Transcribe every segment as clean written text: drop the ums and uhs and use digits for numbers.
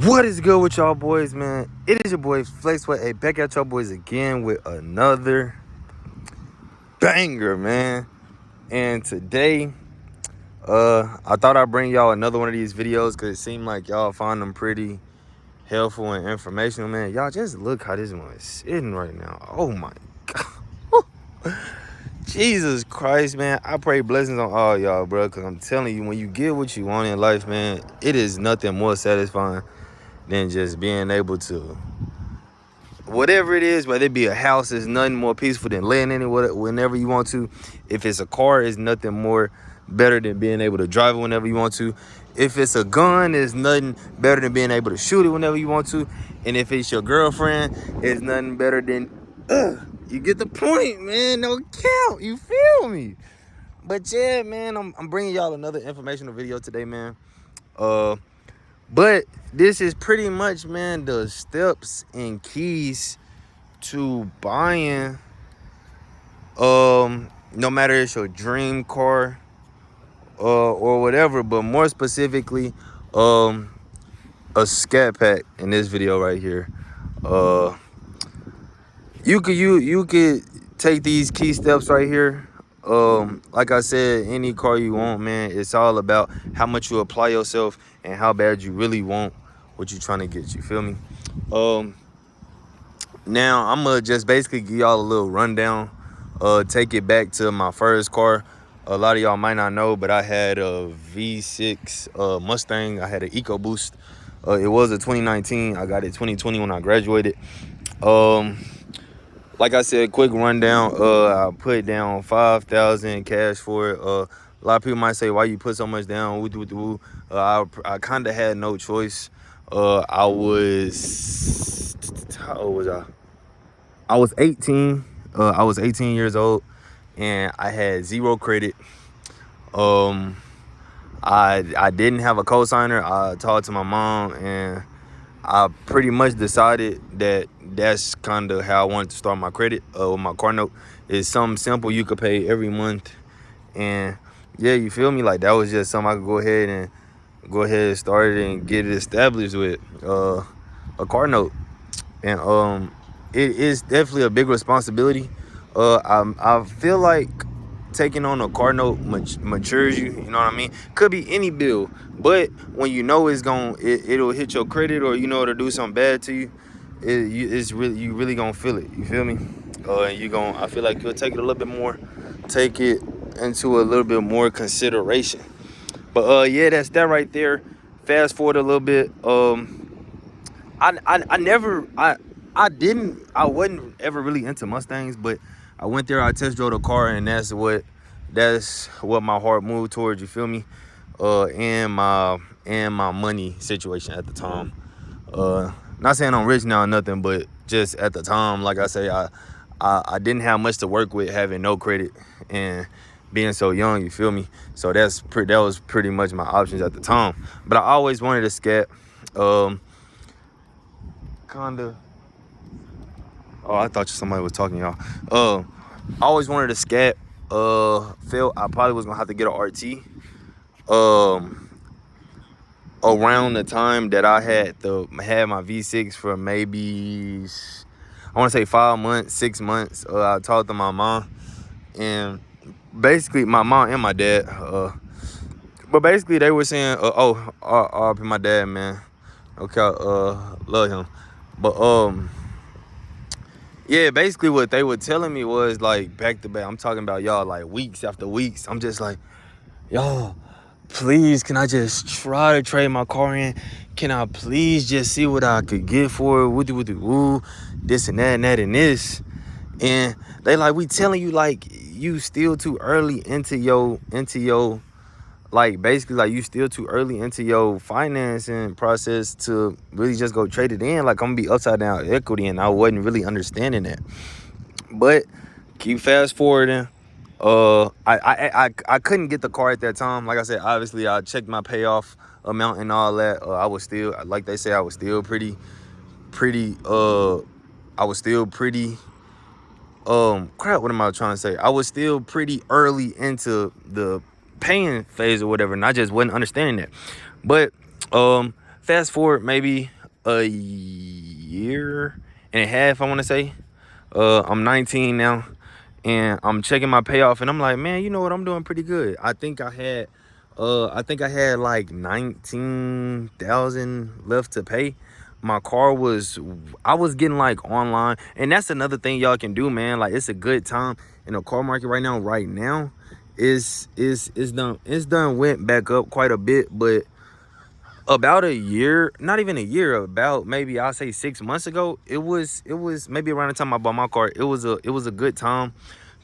What is good with y'all boys, man? It is your boy Flexway, back at y'all boys again with another banger, man. And today, I thought I'd bring y'all another one of these videos because it seemed like y'all find them pretty helpful and informational, man. Y'all just look how this one is sitting right now. Oh my God. Jesus Christ, man. I pray blessings on all y'all, bro, because I'm telling you, when you get what you want in life, man, it is nothing more satisfying than just being able to, whatever it is, whether it be a house, is nothing more peaceful than laying in it whenever you want to. If it's a car, it's nothing more better than being able to drive it whenever you want to. If it's a gun, it's nothing better than being able to shoot it whenever you want to. And if it's your girlfriend, it's nothing better than, you get the point, man. No count, you feel me? But yeah, man, I'm bringing y'all another informational video today, man. But this is pretty much, man, the steps and keys to buying, no matter it's your dream car, or whatever, but more specifically, a Scatpack in this video right here. You could take these key steps right here. Like I said, any car you want, man, it's all about how much you apply yourself and how bad you really want what you're trying to get. You feel me? Now I'm gonna just basically give y'all a little rundown. Take it back to my first car. A lot of y'all might not know, but I had a V6 Mustang. I had an EcoBoost. It was a 2019. I got it 2020 when I graduated. Like I said, quick rundown. I put down 5,000 cash for it. A lot of people might say, why you put so much down? I kind of had no choice. How old was I? I was 18. I was 18 years old, and I had zero credit. I didn't have a cosigner. I talked to my mom, and I pretty much decided that that's kind of how I wanted to start my credit with my car note. It's something simple you could pay every month, and yeah, you feel me? Like that was just something I could go ahead and start it and get it established with a car note. And it is definitely a big responsibility. I feel like taking on a car note matures you. You know what I mean? Could be any bill, but when you know it'll hit your credit, or you know it'll do something bad to you, you really gonna feel it. You feel me? I feel like you'll take it into a little bit more consideration. But yeah, that's that right there. Fast forward a little bit. I wasn't ever really into Mustangs, but I went there, I test drove the car, and that's what my heart moved towards, you feel me? And my money situation at the time. Not saying I'm rich now or nothing, but just at the time, like I say, I didn't have much to work with, having no credit and being so young, you feel me? So that was pretty much my options at the time. But I always wanted a Scat. Kinda. Oh, I thought somebody was talking, y'all. I always wanted a Scat. Felt I probably was gonna have to get an RT. Around the time that I had my V6 for maybe, I want to say 5 months, 6 months. I talked to my mom, and basically my mom and my dad. But basically they were saying, RP my dad, man. Okay, love him. But yeah, basically what they were telling me was like back to back. I'm talking about y'all like weeks after weeks. I'm just like, y'all, please, can I just try to trade my car in? Can I please just see what I could get for it? Woo, this and that and that and this. And they like, we telling you like you still too early into your like basically like you still too early into your financing process to really just go trade it in. Like I'm gonna be upside down equity, and I wasn't really understanding that. But keep fast forwarding. I couldn't get the car at that time. Like I said, obviously I checked my payoff amount and all that. I was still, like they say, I was still pretty crap, what am I trying to say? I was still pretty early into the paying phase or whatever, and I just wasn't understanding that. But fast forward maybe a year and a half, I want to say. I'm 19 now, and I'm checking my payoff, and I'm like, man, you know what? I'm doing pretty good. I think I had like 19,000 left to pay. My car was, I was getting like online, and that's another thing y'all can do, man. Like, it's a good time in the car market right now. Right now, it's done went back up quite a bit, but about a year, not even a year, about maybe I'll say 6 months ago, it was maybe around the time I bought my car. It was a good time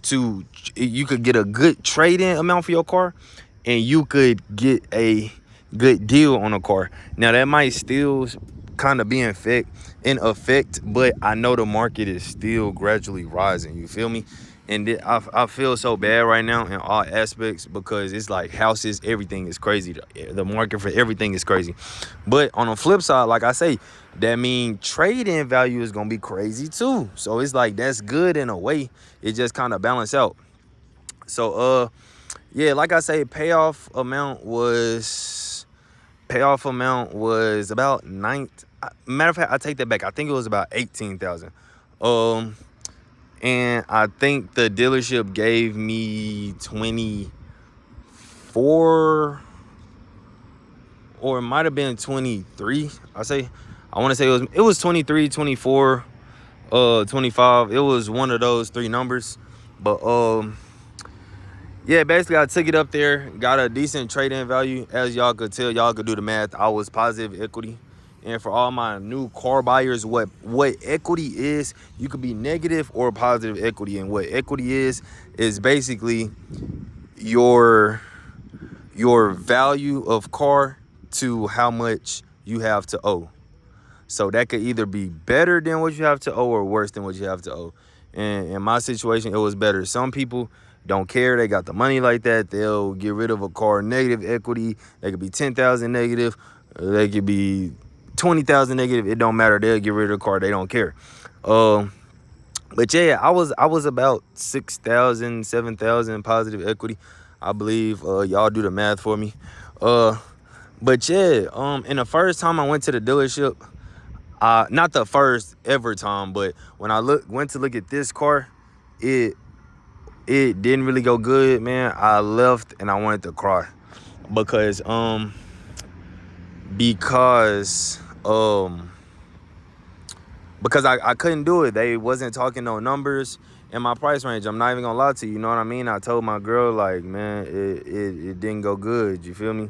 to, you could get a good trade-in amount for your car, and you could get a good deal on a car. Now that might still kind of be in effect, but I know the market is still gradually rising. You feel me? And I feel so bad right now in all aspects, because it's like houses, everything is crazy. The market for everything is crazy. But on the flip side, like I say, that mean trade-in value is gonna be crazy too. So it's like, that's good in a way. It just kind of balance out. So yeah, like I say, payoff amount was about nine. Matter of fact, I take that back. I think it was about 18,000. Um, and I think the dealership gave me 24, or it might have been 23. I want to say it was 23, 24, 25. It was one of those three numbers. But yeah, basically I took it up there, got a decent trade-in value. As y'all could tell, y'all could do the math, I was positive equity. And for all my new car buyers, what equity is, you could be negative or positive equity. And what equity is basically your value of car to how much you have to owe. So that could either be better than what you have to owe or worse than what you have to owe. And in my situation, it was better. Some people don't care. They got the money like that. They'll get rid of a car negative equity. They could be 10,000 negative. They could be 20,000 negative. It don't matter. They'll get rid of the car. They don't care. But yeah, I was about 6,000, 7,000 positive equity, I believe. Y'all do the math for me. But yeah, and the first time I went to the dealership, not the first ever time, but when I went to look at this car, it didn't really go good, man. I left and I wanted to cry because I couldn't do it. They wasn't talking no numbers in my price range. I'm not even gonna lie to you. You know what I mean? I told my girl, like, man, it didn't go good. You feel me?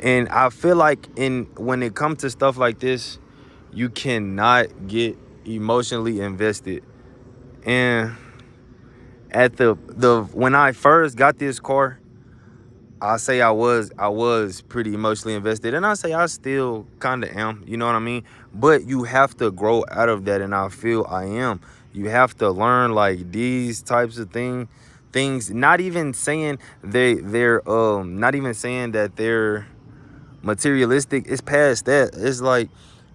And I feel like when it comes to stuff like this, you cannot get emotionally invested. And at the when I first got this car, I say I was pretty emotionally invested, and I say I still kind of am. You know what I mean? But you have to grow out of that, and I feel I am. You have to learn like these types of things. Not even saying not even saying that they're materialistic. It's past that. It's like,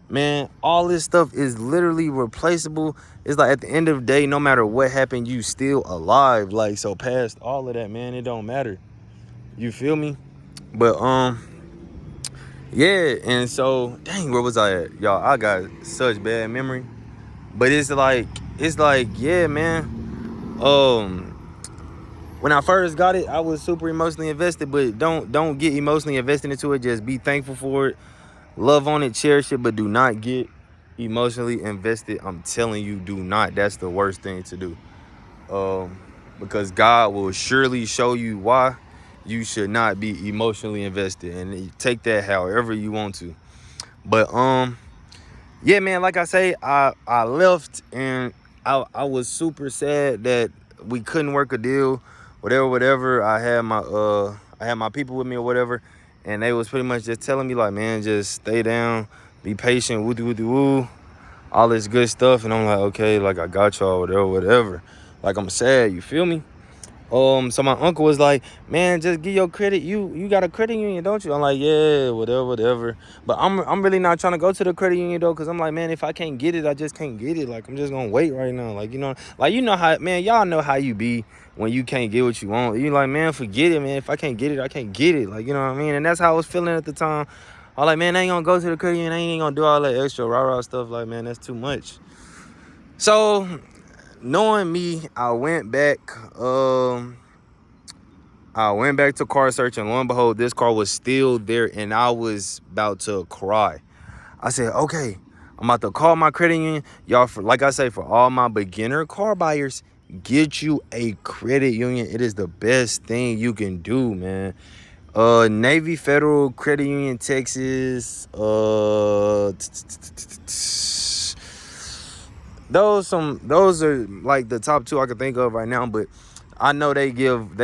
man, all this stuff is literally replaceable. It's like, at the end of the day, no matter what happened, you still alive. Like, so past all of that, man, it don't matter. You feel me? But yeah, and so, dang, where was I at? Y'all, I got such bad memory. But it's like, yeah, man. When I first got it, I was super emotionally invested, but don't get emotionally invested into it. Just be thankful for it. Love on it, cherish it, but do not get emotionally invested. I'm telling you, do not. That's the worst thing to do. Because God will surely show you why you should not be emotionally invested, and you take that however you want to. But yeah, man, like I say, I left, and I was super sad that we couldn't work a deal, whatever. I had my people with me or whatever, and they was pretty much just telling me like, man, just stay down, be patient, woo, all this good stuff. And I'm like, okay, like, I got y'all, whatever. Like, I'm sad, you feel me? So my uncle was like, man, just give your credit. You got a credit union, don't you? I'm like, yeah, whatever. But I'm really not trying to go to the credit union though, because I'm like, man, if I can't get it, I just can't get it. Like, I'm just gonna wait right now. Like, you know how, man, y'all know how you be when you can't get what you want. You like, man, forget it, man. If I can't get it, I can't get it. Like, you know what I mean? And that's how I was feeling at the time. I'm like, man, I ain't gonna go to the credit union. I ain't gonna do all that extra rah-rah stuff. Like, man, that's too much. So, knowing me, I went back to car search, and lo and behold, this car was still there, and I was about to cry. I said, okay, I'm about to call my credit union. Y'all, for like I say, for all my beginner car buyers, get you a credit union. It is the best thing you can do, man. Navy Federal Credit Union, Texas. Those are like the top two I can think of right now, but I know they give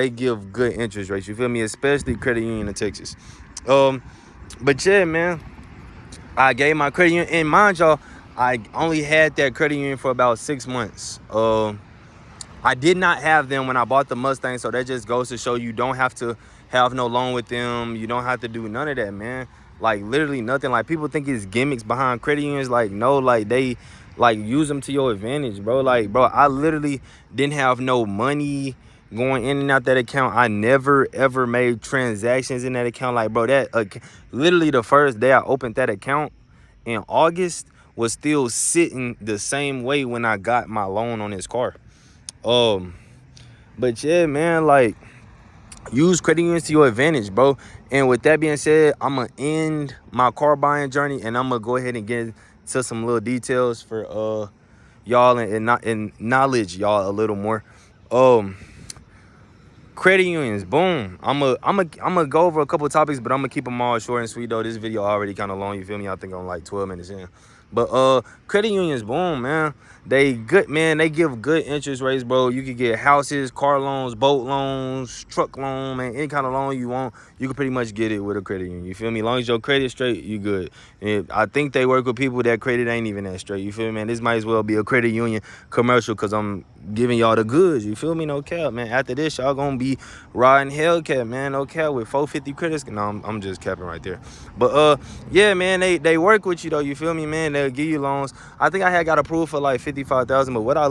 good interest rates. You feel me? Especially credit union in Texas. But yeah, man, I gave my credit union, and mind y'all, I only had that credit union for about 6 months. I did not have them when I bought the Mustang, so that just goes to show you don't have to have no loan with them. You don't have to do none of that, man. Like, literally nothing. Like, people think it's gimmicks behind credit unions. Like, no, like, they, like, use them to your advantage, bro. Like, bro, I literally didn't have no money going in and out that account. I never, ever made transactions in that account. Like, bro, that, literally the first day I opened that account in August was still sitting the same way when I got my loan on this car. But yeah, man, like, use credit unions to your advantage, bro. And with that being said, I'm gonna end my car buying journey, and I'm gonna go ahead and get into some little details for y'all and knowledge y'all a little more. Credit unions, boom. I'm gonna go over a couple topics, but I'm gonna keep them all short and sweet though. This video already kind of long, you feel me? I think I'm like 12 minutes in. But credit unions, boom, man. They good, man. They give good interest rates, bro. You can get houses, car loans, boat loans, truck loan, man. Any kind of loan you want, you can pretty much get it with a credit union. You feel me? As long as your credit straight, you good. And I think they work with people that credit ain't even that straight. You feel me, man? This might as well be a credit union commercial, because I'm giving y'all the goods. You feel me? No cap, man. After this, y'all gonna be riding Hellcat, man. No cap, with 450 credits. No, I'm just capping right there. But yeah, man, they work with you though. You feel me, man? They'll give you loans. I think I had got approved for like 55,000. But what do I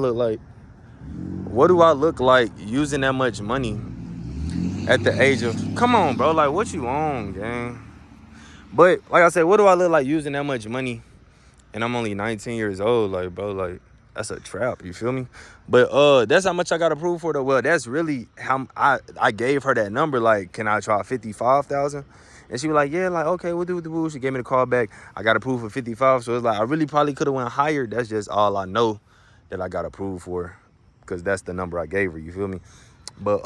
look like using that much money at the age of? Come on, bro. Like, what you on, gang? But like I said, what do I look like using that much money? And I'm only 19 years old. Like, bro, like, that's a trap. You feel me? But that's how much I got approved for though. Well, that's really how I gave her that number. Like, can I try 55,000? And she was like, yeah, like, okay, we'll do the boo. She gave me the call back. I got approved for 55. So it's like, I really probably could have went higher. That's just all I know that I got approved for, because that's the number I gave her. You feel me? But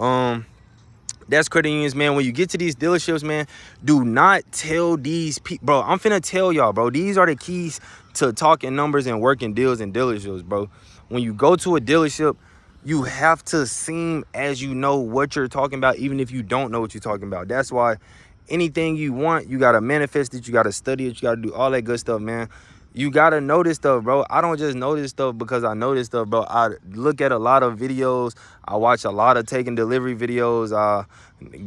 that's credit unions, man. When you get to these dealerships, man, do not tell these people, bro. I'm finna tell y'all, bro. These are the keys to talking numbers and working deals in dealerships, bro. When you go to a dealership, you have to seem as you know what you're talking about, even if you don't know what you're talking about. That's why anything you want, you gotta manifest it. You gotta study it. You gotta do all that good stuff, man. You gotta know this stuff, bro. I don't just know this stuff because I know this stuff, bro. I look at a lot of videos. I watch a lot of taking delivery videos. I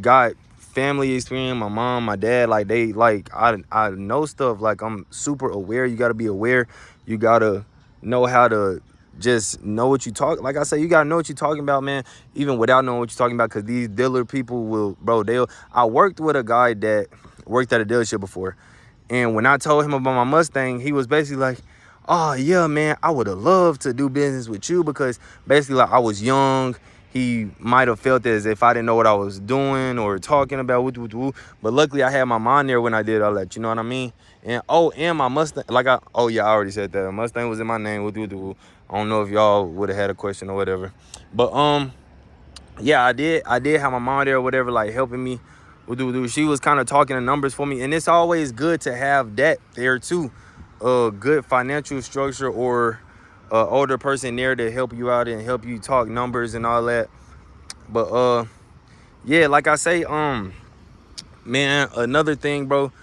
got family experience. My mom, my dad, like, they, like, I know stuff. Like, I'm super aware. You gotta be aware. You gotta know how to just know what you talk. Like I say, you gotta know what you're talking about, man, even without knowing what you're talking about, because these dealer people will, bro, I worked with a guy that worked at a dealership before. And when I told him about my Mustang, he was basically like, oh, yeah, man, I would have loved to do business with you, because basically, like, I was young. He might have felt as if I didn't know what I was doing or talking about. But luckily, I had my mind there when I did all that. You know what I mean? And, and my Mustang, like, yeah, I already said that. Mustang was in my name. I don't know if y'all would have had a question or whatever. But, yeah, I did have my mom there or whatever, like, helping me. She was kind of talking the numbers for me, and it's always good to have that there too, good financial structure, or older person there to help you out and help you talk numbers and all that. But yeah, like I say, man, another thing, bro,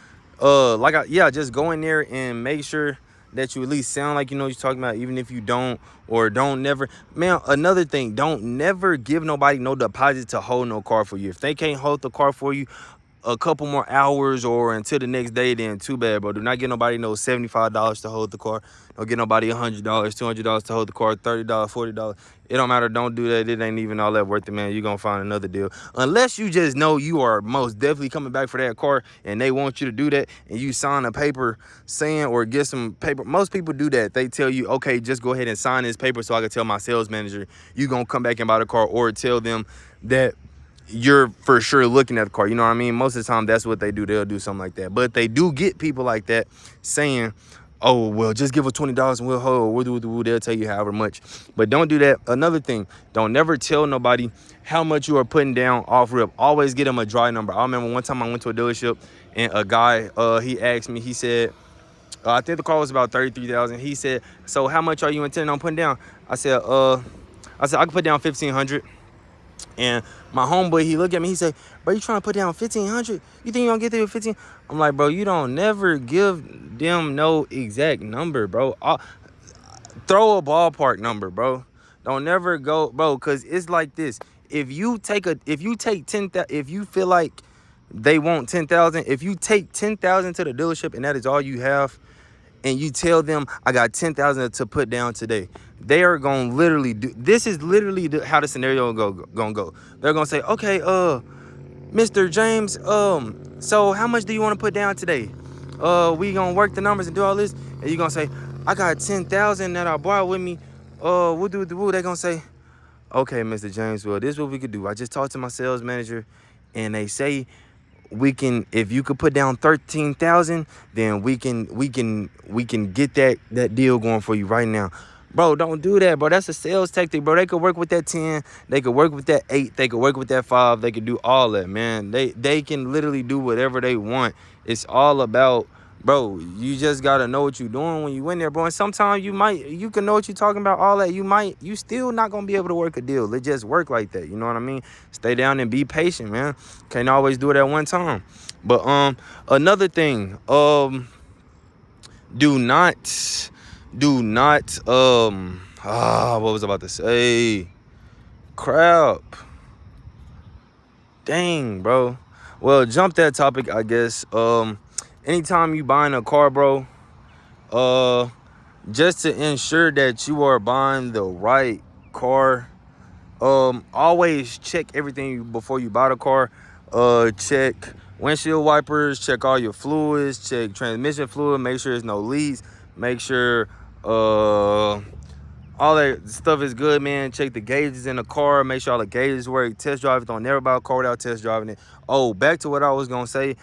just go in there and make sure that you at least sound like you know what you're talking about, even if you don't, or don't never. Man, another thing, don't never give nobody no deposit to hold no car for you. If they can't hold the car for you, a couple more hours or until the next day, then too bad, bro. Do not get nobody no $75 to hold the car. Don't get nobody $100, $200 to hold the car, $30, $40. It don't matter. Don't do that. It ain't even all that worth it, man. You're going to find another deal. Unless you just know you are most definitely coming back for that car and they want you to do that and you sign a paper saying or get some paper. Most people do that. They tell you, okay, just go ahead and sign this paper so I can tell my sales manager you're going to come back and buy the car, or tell them that you're for sure looking at the car. You know what I mean? Most of the time, that's what they do. They'll do something like that. But they do get people like that saying, oh, well, just give us $20 and we'll hold. We'll do. They'll tell you however much. But don't do that. Another thing, don't never tell nobody how much you are putting down off rip. Always get them a dry number. I remember one time I went to a dealership and a guy, he asked me, he said, I think the car was about $33,000. He said, so how much are you intending on putting down? I said, I can put down $1,500. And my homeboy, he looked at me, he said, bro, you trying to put down $1,500? You think you gonna get there with 15? I'm like, bro, you don't never give them no exact number, bro. Throw a ballpark number, bro. Don't never go, bro, because it's like this. If you take 10,000, if you feel like they want 10,000, if you take 10,000 to the dealership and that is all you have, and you tell them I got 10,000 to put down today, they are gonna literally do. This is literally how the scenario gonna go. They're gonna say, okay, Mr. James, so how much do you want to put down today? We gonna work the numbers and do all this, and you gonna say, I got 10,000 that I brought with me. We'll do the woo. They gonna say, okay, Mr. James, well, this is what we could do. I just talked to my sales manager, and they say we can, if you could put down 13,000, then we can get that deal going for you right now. Bro, don't do that, bro. That's a sales tactic, bro. They could work with that 10, they could work with that 8, they could work with that 5, they could do all that, man. They can literally do whatever they want. It's all about, bro, you just gotta know what you're doing when you in there, bro. And sometimes you can know what you're talking about, all that. You still not gonna be able to work a deal. It just work like that. You know what I mean? Stay down and be patient, man. Can't always do it at one time. But another thing, do not what was I about to say? Crap. Dang, bro. Well, jump that topic, I guess. Anytime you buying a car, bro, just to ensure that you are buying the right car, always check everything before you buy the car. Check windshield wipers, check all your fluids, check transmission fluid, make sure there's no leaks, make sure all that stuff is good, man. Check the gauges in the car, make sure all the gauges work. Test drive it. Don't never buy a car without test driving it. Oh, back to what I was gonna say.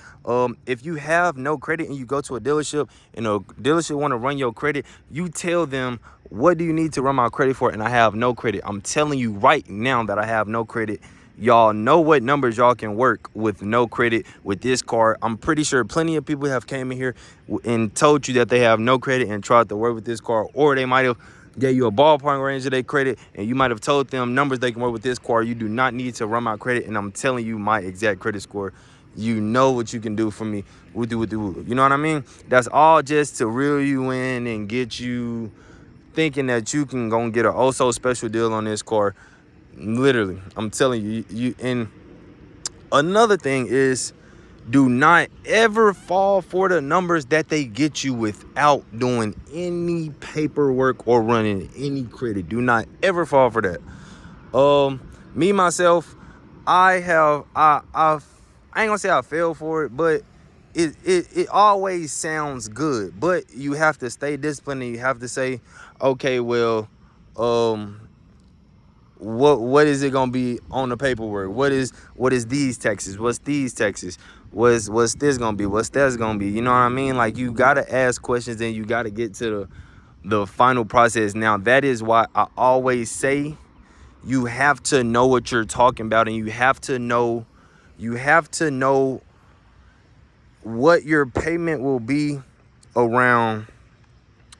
If you have no credit and you go to a dealership and a dealership want to run your credit, you tell them, what do you need to run my credit for? And I have no credit. I'm telling you right now that I have no credit. Y'all know what numbers y'all can work with no credit with this car. I'm pretty sure plenty of people have came in here and told you that they have no credit and tried to work with this car, or they might have gave you a ballpark range of their credit and you might have told them numbers they can work with this car. You do not need to run my credit, and I'm telling you my exact credit score. You know what you can do for me. You know what I mean? That's all just to reel you in and get you thinking that you can go and get an oh so special deal on this car. Literally, I'm telling you. And another thing is, do not ever fall for the numbers that they get you without doing any paperwork or running any credit. Do not ever fall for that. Me myself, I ain't gonna say I fell for it, but it always sounds good. But you have to stay disciplined and you have to say, okay, well, what is it gonna be on the paperwork? What is these taxes? What's these taxes? What's this gonna be? What's that's gonna be? You know what I mean? Like, you gotta ask questions and you gotta get to the final process. Now, that is why I always say you have to know what you're talking about, and you have to know what your payment will be around.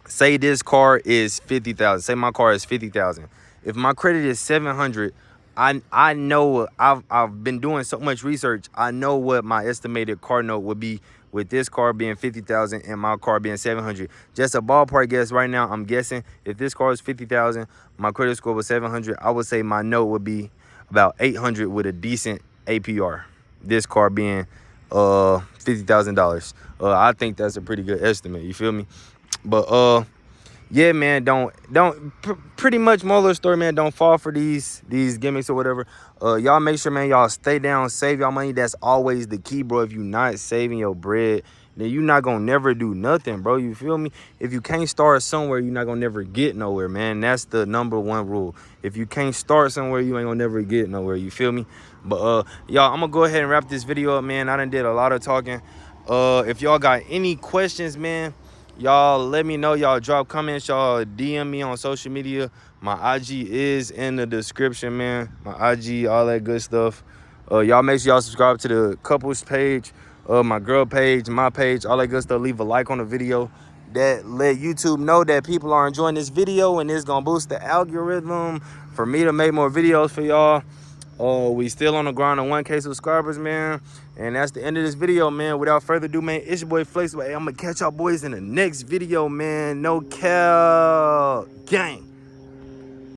Say this car is 50,000. Say my car is 50,000. If my credit is 700, I know, I've been doing so much research. I know what my estimated car note would be with this car being 50,000 and my car being 700. Just a ballpark guess right now. I'm guessing if this car is 50,000, my credit score was 700, I would say my note would be about 800 with a decent APR. This car being $50,000. I think that's a pretty good estimate. You feel me? But yeah, man, pretty much moral of the story, man, don't fall for these gimmicks or whatever. Y'all make sure, man, y'all stay down, save y'all money. That's always the key, bro. If you not saving your bread, then you not gonna never do nothing, bro. You feel me? If you can't start somewhere, you're not gonna never get nowhere, man. That's the #1 rule. If you can't start somewhere, you ain't gonna never get nowhere. You feel me? But y'all, I'm gonna go ahead and wrap this video up, man. I done did a lot of talking. If y'all got any questions, man, y'all let me know. Y'all drop comments, y'all DM me on social media. My IG is in the description, man. My IG, all that good stuff. Y'all make sure y'all subscribe to the couples page, my girl page, my page, all that good stuff. Leave a like on the video. That let YouTube know that people are enjoying this video, and it's gonna boost the algorithm for me to make more videos for y'all. We still on the grind of 1K subscribers, man. And that's the end of this video, man. Without further ado, man, it's your boy Flex. Hey, I'm gonna catch y'all boys in the next video, man. No cap gang.